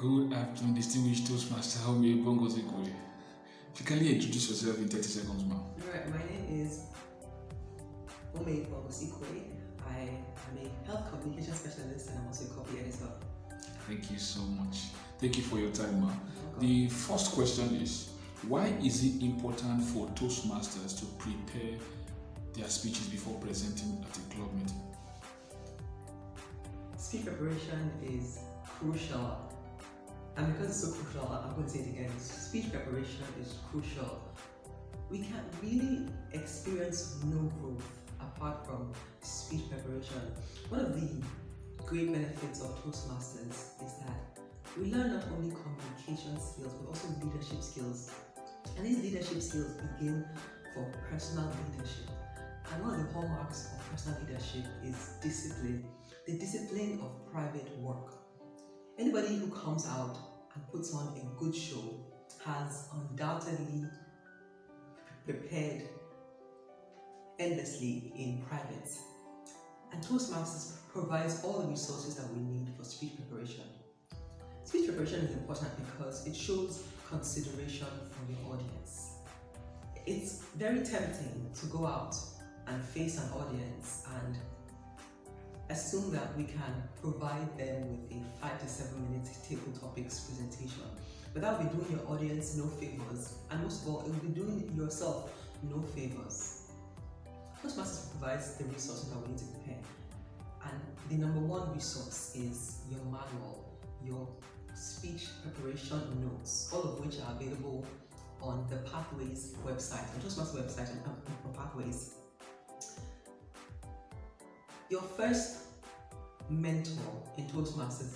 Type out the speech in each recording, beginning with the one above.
Good afternoon, distinguished Toastmaster Omei Bongos-Ikwe. If you kindly introduce yourself in 30 seconds, ma'am. Alright, my name is Omei Bongos-Ikwe. I am a health communication specialist and I'm also a copy editor. Thank you so much. Thank you for your time, ma'am. The first question is, why is it important for Toastmasters to prepare their speeches before presenting at a club meeting? Speech preparation is crucial. And because it's so crucial, I'm going to say it again. Speech preparation is crucial. We can really experience no growth apart from speech preparation. One of the great benefits of Toastmasters is that we learn not only communication skills but also leadership skills. And these leadership skills begin from personal leadership. And one of the hallmarks of personal leadership is discipline, the discipline of private work. Anybody who comes out and puts on a good show has undoubtedly prepared endlessly in private. And Toastmasters provides all the resources that we need for speech preparation. Speech preparation is important because it shows consideration for your audience. It's very tempting to go out and face an audience and assume that we can provide them with a 5 to 7 minute table topics presentation. But that will be doing your audience no favors, and most of all, it will be doing yourself no favors. Toastmasters provides the resources that we need to prepare. And the number one resource is your manual, your speech preparation notes, all of which are available on the Pathways website, on Toastmasters website and Pathways. Your first mentor in Toastmasters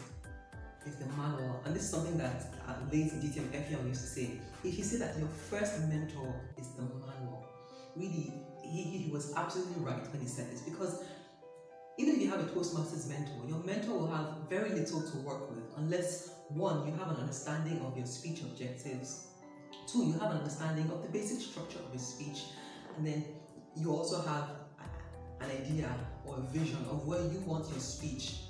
is the manual, and this is something that late DTM Omei used to say. He said that your first mentor is the manual. Really, he was absolutely right when he said this, because even if you have a Toastmasters mentor, your mentor will have very little to work with unless, one, you have an understanding of your speech objectives, two, you have an understanding of the basic structure of your speech, and then you also have an idea or a vision of where you want your speech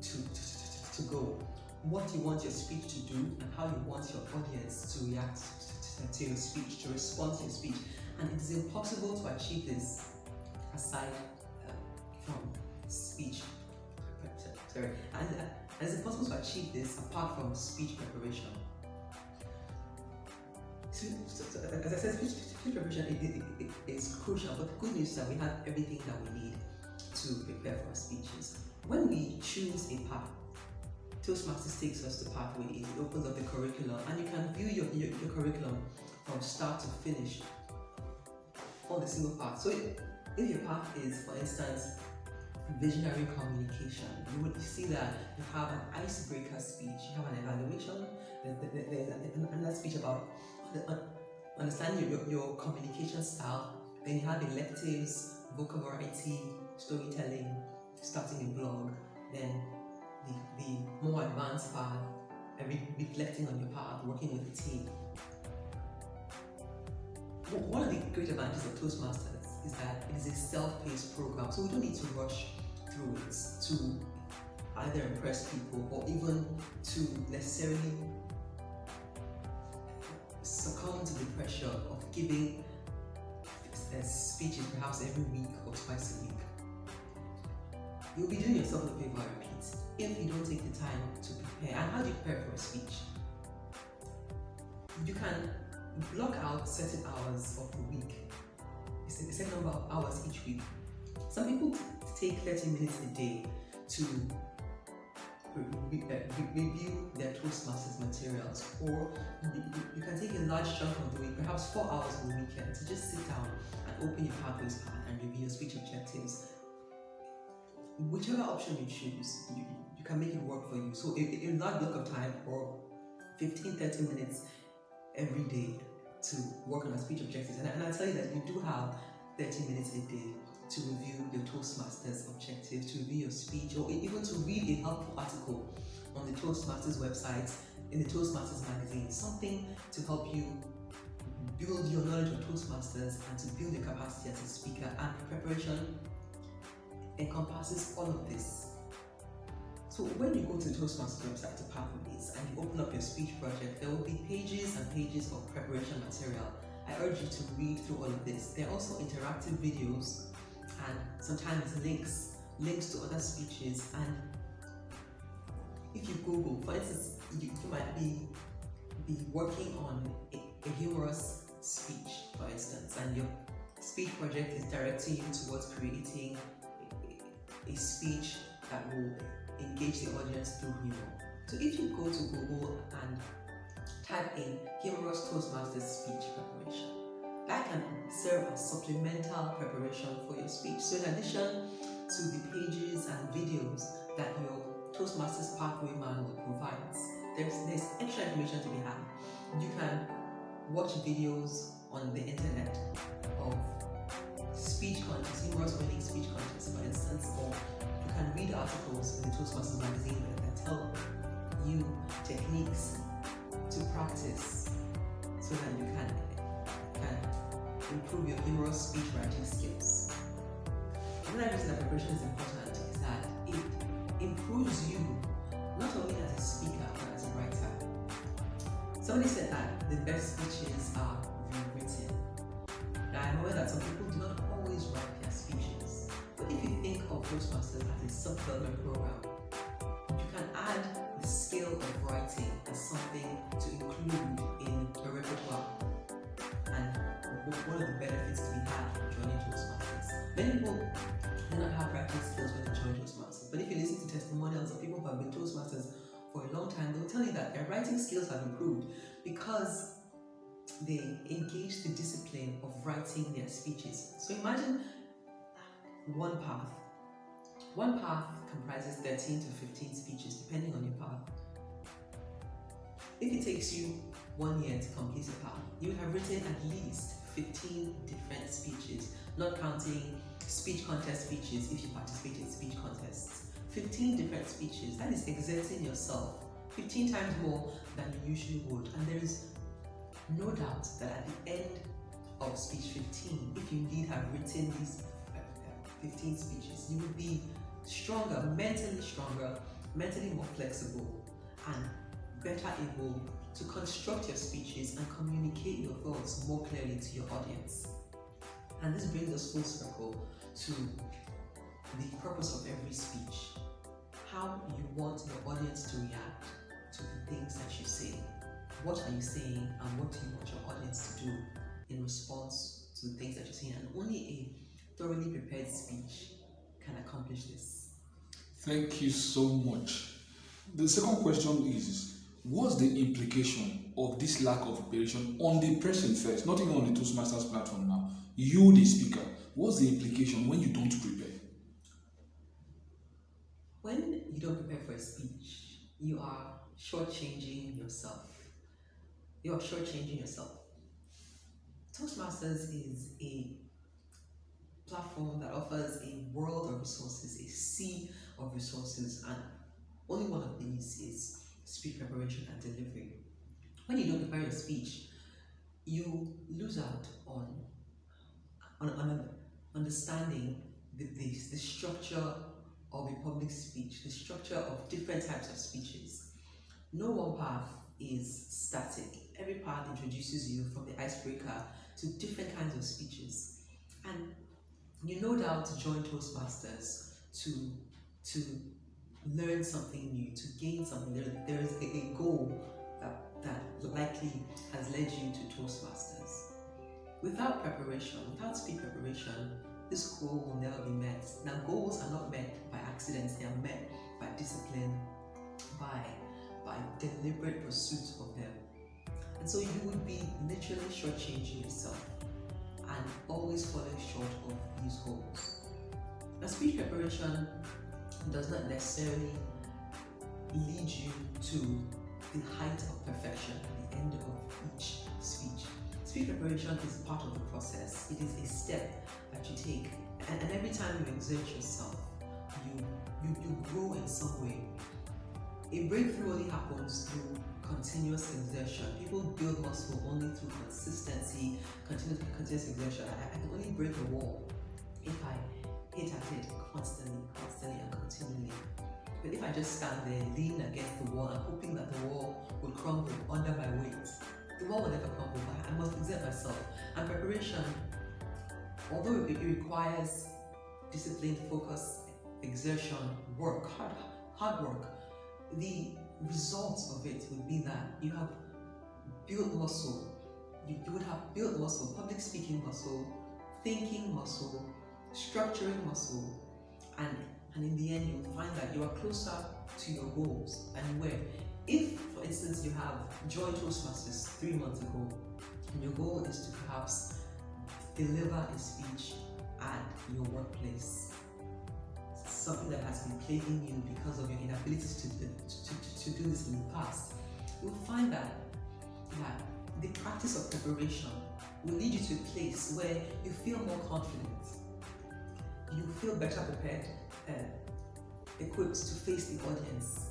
to go, what you want your speech to do, and how you want your audience to react to your speech, to respond to your speech. And it is impossible to achieve this aside from speech. Sorry, and it's impossible to achieve this apart from speech preparation. So, as I said, speech preparation is crucial, but the good news is that we have everything that we need to prepare for our speeches. When we choose a path, Toastmasters takes us to Pathways. It opens up the curriculum, and you can view your curriculum from start to finish on the single path. So if your path is, for instance, visionary communication, you would see that you have an icebreaker speech, you have an evaluation, there's another speech about understanding your communication style, then you have electives, vocal variety, storytelling, starting a blog, then the more advanced path, reflecting on your path, working with the team. One of the great advantages of Toastmasters is that it is a self-paced program, so we don't need to rush through it to either impress people or even to necessarily succumb to the pressure of giving speeches perhaps every week or twice a week. You'll be doing yourself a favor, I repeat, if you don't take the time to prepare. And how do you prepare for a speech? You can block out certain hours of the week, a certain number of hours each week. Some people take 30 minutes a day to review their Toastmasters materials, or you can take a large chunk of the week, perhaps 4 hours on the weekend, to just sit down and open your Pathways path and review your speech objectives. Whichever option you choose, you can make it work for you. So a large block of time, or 15-30 minutes every day to work on our speech objectives. And I tell you that you do have 30 minutes a day to review your Toastmasters objectives, to review your speech, or even to read a helpful article on the Toastmasters website, in the Toastmasters magazine, something to help you build your knowledge of Toastmasters and to build your capacity as a speaker. And preparation encompasses all of this. So when you go to Toastmasters website to Pathways and you open up your speech project, there will be pages and pages of preparation material. I urge you to read through all of this. There are also interactive videos and sometimes links to other speeches. And if you Google, for instance, you might be working on a humorous speech, for instance, and your speech project is directing you towards creating a speech that will engage the audience through humor. So if you go to Google and type in humorous Toastmasters speech preparation, that can serve as supplemental preparation for your speech. So in addition to the pages and videos that your Toastmasters Pathway Manual provides, there's extra information to be had. You can watch videos on the internet of speech contests, humorous winning speech contests, for instance, or you can read articles in the Toastmasters magazine that tell you techniques to practice so that you can improve your humorous speech writing skills. Another reason that preparation is important is that it improves you not only as a speaker but as a writer. Somebody said that the best speeches are rewritten. Now I'm aware that some people do not always write their speeches, but if you think of Toastmasters as a self-development program, you can add the skill of writing as something to include in your repertoire. And one of the benefits to be had from joining Toastmasters. Many people do not have writing skills when they join Toastmasters, but if you listen to testimonials of people who have been Toastmasters for a long time, they'll tell you that their writing skills have improved because they engage the discipline of writing their speeches. So imagine one path. One path comprises 13 to 15 speeches, depending on your path. If it takes you 1 year to complete a path, you would have written at least 15 different speeches, not counting speech contest speeches if you participate in speech contests. 15 different speeches, that is exerting yourself 15 times more than you usually would. And there is no doubt that at the end of speech 15, if you indeed have written these 15 speeches, you will be stronger, mentally more flexible, and better able to construct your speeches and communicate your thoughts more clearly to your audience. And this brings us full circle to the purpose of every speech. How you want your audience to react to the things that you say. What are you saying and what do you want your audience to do in response to the things that you're saying? And only a thoroughly prepared speech can accomplish this. Thank you so much. The second question is, what's the implication of this lack of preparation on the person first, not even on the Toastmasters platform now? You, the speaker, what's the implication when you don't prepare? When you don't prepare for a speech, you are shortchanging yourself. You are shortchanging yourself. Toastmasters is a platform that offers a world of resources, a sea of resources, and only one of these is speech preparation and delivery. When you don't prepare your speech, you lose out on understanding the structure of a public speech, the structure of different types of speeches. No one path is static. Every path introduces you from the icebreaker to different kinds of speeches. And you no doubt join Toastmasters to learn something new, to gain something. There is a goal that likely has led you to Toastmasters. Without preparation, without speech preparation, this goal will never be met. Now, goals are not met by accidents, they are met by discipline, by deliberate pursuit of them. And so you would be literally shortchanging yourself and always falling short of these goals. Now, speech preparation does not necessarily lead you to the height of perfection at the end of each speech. Speech preparation is part of the process. It is a step that you take, and every time you exert yourself, you grow in some way. A breakthrough only happens through continuous exertion. People build muscle only through consistency, continuous exertion. I can only break a wall if I hit at it constantly and continually. But if I just stand there, lean against the wall and hoping that the wall will crumble under my weight, the wall will never crumble, but I must exert myself. And preparation, although it requires discipline, focus, exertion, work, hard work, the results of it would be that you have built muscle. You would have built muscle, public speaking muscle, thinking muscle, structuring muscle, and in the end you'll find that you are closer to your goals and where. If, for instance, you have joined Toastmasters 3 months ago, and your goal is to perhaps deliver a speech at your workplace, something that has been plaguing you because of your inabilities to do this in the past, you'll find that the practice of preparation will lead you to a place where you feel more confident, you feel better prepared, equipped to face the audience.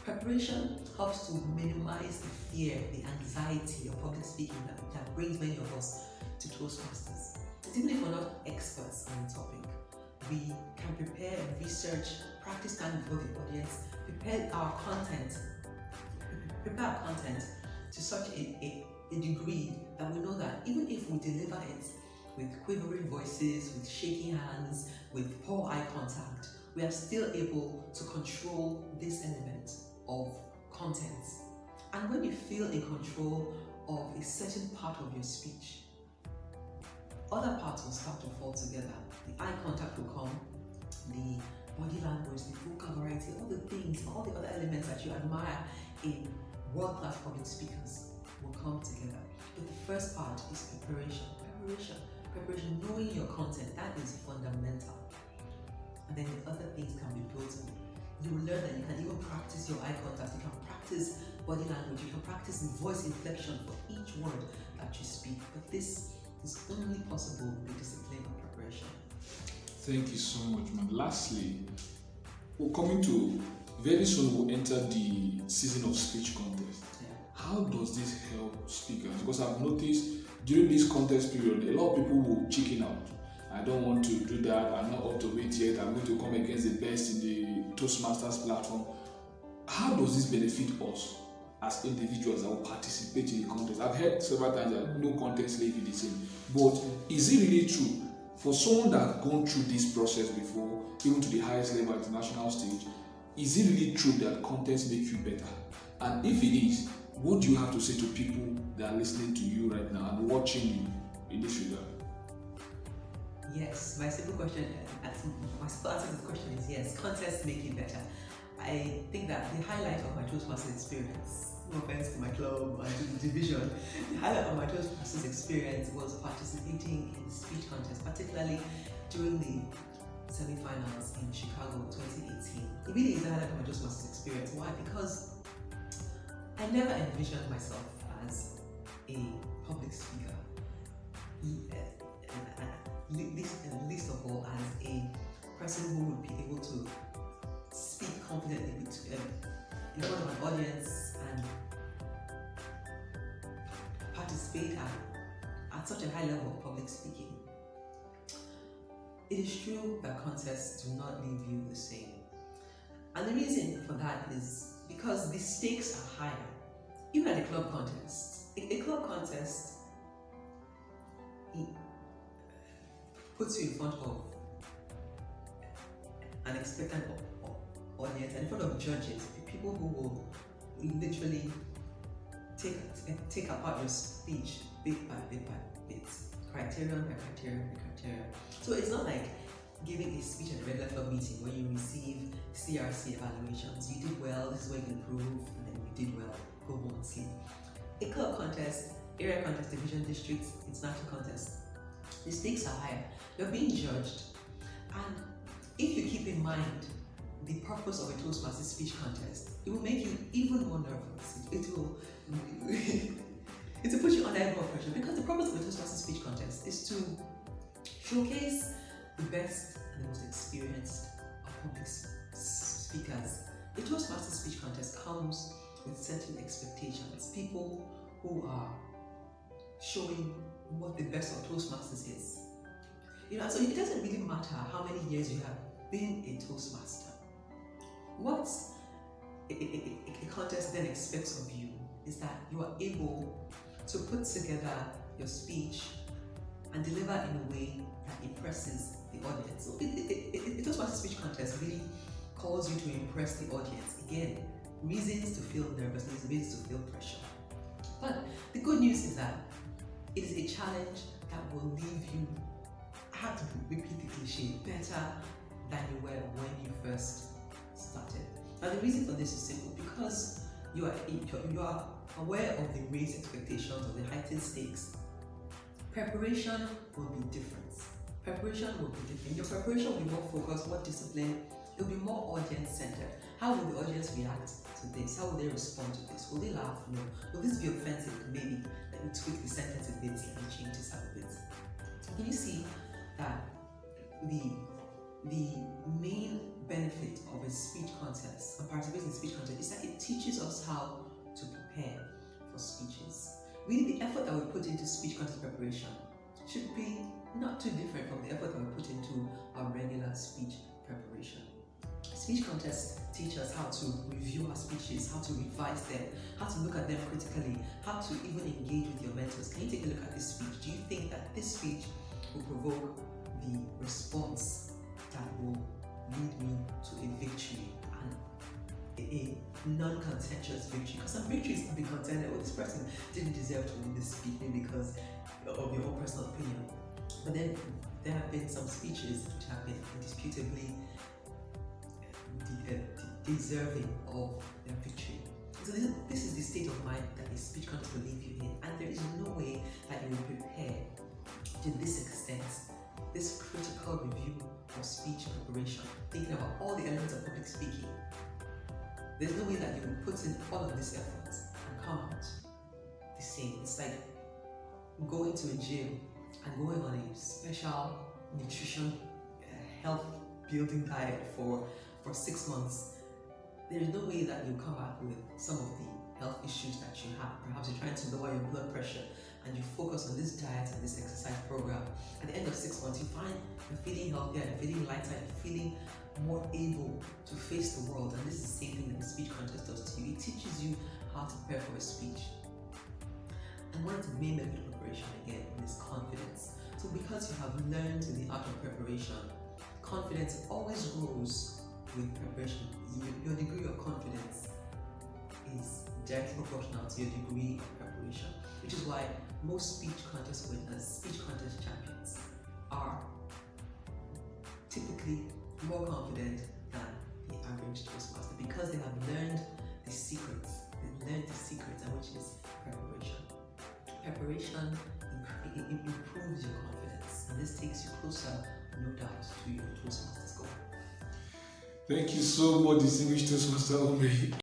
Preparation helps to minimize the fear, the anxiety of public speaking that brings many of us to Toastmasters. Even if we're not experts on the topic, we can prepare, research, practice standing before the audience, prepare our content to such a degree that we know that even if we deliver it with quivering voices, with shaking hands, with poor eye contact, we are still able to control this element of content. And when you feel in control of a certain part of your speech, other parts will start to fall together. The eye contact will come, the body language, the vocal variety, all the things, all the other elements that you admire in world-class public speakers will come together. But the first part is preparation, knowing your content, that is fundamental. And then the other things can be built on. You will learn that you can even practice your eye contact, you can practice body language, you can practice the voice inflection for each word that you speak. But this is only possible with discipline and preparation. Thank you so much, ma'am. Lastly, we're coming to, very soon we'll enter the season of speech contest. Yeah. How does this help speakers? Because I've noticed during this contest period, a lot of people will chicken out. I don't want to do that, I'm not up to it yet, I'm going to come against the best in the Toastmasters platform. How does this benefit us as individuals that will participate in the contest? I've heard several times that no contest leave you the same. But is it really true? For someone that has gone through this process before, even to the highest level at the national stage, is it really true that contests make you better? And if it is, what do you have to say to people that are listening to you right now and watching you in this regard? Yes, my simple answer to the question is yes, contests make it better. I think that the highlight of my Toastmasters experience, no offense to my club and to the division, the highlight of my Toastmasters experience was participating in the speech contest, particularly during the semi-finals in Chicago 2018. It really is the highlight of my Toastmasters experience. Why? Because I never envisioned myself as a public speaker. Least of all as a person who would be able to speak confidently in front of an audience and participate at such a high level of public speaking. It is true that contests do not leave you the same. And the reason for that is because the stakes are higher. Even at a club contest. A club contest puts you in front of an expectant audience and in front of judges, people who will literally take apart your speech bit by bit by bit, criterion by criterion by criterion. So it's not like giving a speech at a regular club meeting where you receive CRC evaluations. You did well, this is where you improve, and then you did well, go home and sleep. A club contest, area contest, division, district, international contest, the stakes are higher. You're being judged, and if you keep in mind the purpose of a Toastmasters speech contest, it will make you even more nervous. It will put you under even more pressure, because the purpose of a Toastmasters speech contest is to showcase the best and the most experienced of public speakers. A Toastmasters speech contest comes with certain expectations. People who are showing what the best of Toastmasters is. So it doesn't really matter how many years you have been a Toastmaster. What a contest then expects of you is that you are able to put together your speech and deliver in a way that impresses the audience. So it Toastmasters speech contest really calls you to impress the audience. Again, reasons to feel nervousness, reasons to feel pressure. But the good news is that it is a challenge that will leave you, I have to repeat the cliche, better than you were when you first started. Now the reason for this is simple, because you are aware of the raised expectations, of the heightened stakes. Preparation will be different. Your preparation will be more focused, more disciplined. It will be more audience-centered. How will the audience react to this? How will they respond to this? Will they laugh? No. Will this be offensive? Maybe. Let me tweak the sentence a bit, let me change this up a bit. Can you see that the main benefit of a speech contest, and participating in a speech contest, is that it teaches us how to prepare for speeches. Really, the effort that we put into speech contest preparation should be not too different from the effort that we put into our regular speech preparation. Speech contests teach us how to review our speeches, how to revise them, how to look at them critically, how to even engage with your mentors. Can you take a look at this speech? Do you think that this speech will provoke the response that will lead me to a victory, and a non-contentious victory? Because some victories can be contended with. This person didn't deserve to win this speech because of your own personal opinion. But then there have been some speeches which have been indisputably deserving of their victory. So this is the state of mind that a speech contest will leave you in, and there is no way that you will prepare to this extent, this critical review of speech preparation, thinking about all the elements of public speaking. There's no way that you will put in all of this effort and come out the same. It's like going to a gym and going on a special nutrition, health building diet for 6 months. There is no way that you come back with some of the health issues that you have. Perhaps you're trying to lower your blood pressure and you focus on this diet and this exercise program. At the end of 6 months, you find you're feeling healthier, you're feeling lighter, you're feeling more able to face the world. And this is the same thing that the speech contest does to you. It teaches you how to prepare for a speech. And one of the main method of preparation, again, is confidence. So because you have learned the art of preparation, confidence always grows with preparation. Your degree of confidence is directly proportional to your degree of preparation, which is why most speech contest winners, speech contest champions, are typically more confident than the average Toastmaster, because they have learned the secrets. They've learned the secrets, and which is preparation. Preparation improves your confidence, and this takes you closer, no doubt, to your Toastmasters goal. Thank you so much, distinguished Toastmaster Omei.